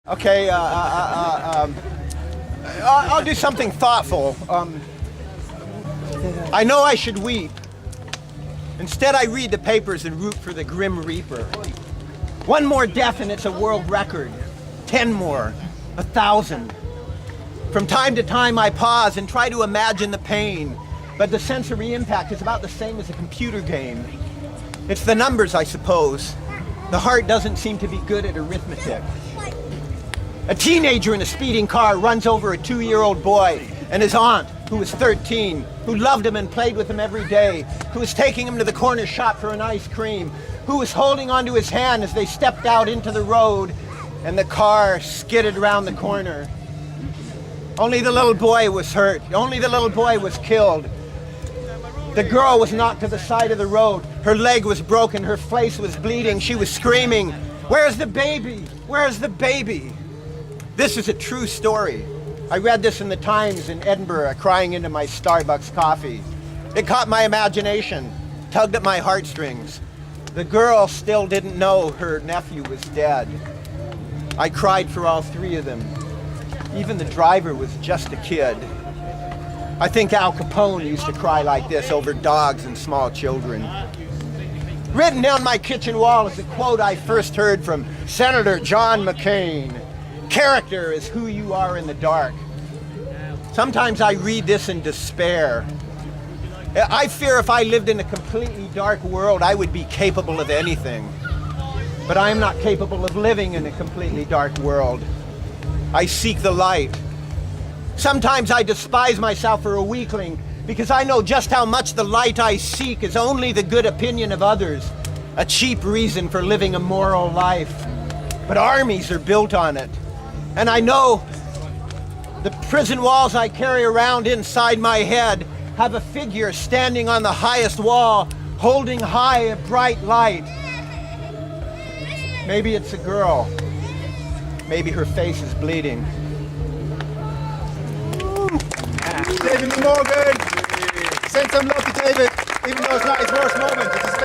Okay, I'll do something thoughtful. I know I should weep. Instead, I read the papers and root for the Grim Reaper. One more death and it's a world record. 10 more, 1,000. From time to time, I pause and try to imagine the pain, but the sensory impact is about the same as a computer game. It's the numbers, I suppose. The heart doesn't seem to be good at arithmetic. A teenager in a speeding car runs over a 2-year-old boy and his aunt, who was 13, who loved him and played with him every day, who was taking him to the corner shop for an ice cream, who was holding onto his hand as they stepped out into the road and the car skidded around the corner. Only the little boy was hurt. Only the little boy was killed. The girl was knocked to the side of the road. Her leg was broken. Her face was bleeding. She was screaming, "Where's the baby? Where's the baby?" This is a true story. I read this in the Times in Edinburgh, crying into my Starbucks coffee. It caught my imagination, tugged at my heartstrings. The girl still didn't know her nephew was dead. I cried for all 3 of them. Even the driver was just a kid. I think Al Capone used to cry like this over dogs and small children. Written down my kitchen wall is a quote I first heard from Senator John McCain. Character is who you are in the dark. Sometimes I read this in despair. I fear if I lived in a completely dark world, I would be capable of anything. But I am not capable of living in a completely dark world. I seek the light. Sometimes I despise myself for a weakling because I know just how much the light I seek is only the good opinion of others, a cheap reason for living a moral life. But armies are built on it. And I know the prison walls I carry around inside my head have a figure standing on the highest wall, holding high a bright light. Maybe it's a girl. Maybe her face is bleeding. David Morgan, send some love to David, even though it's not his worst moment.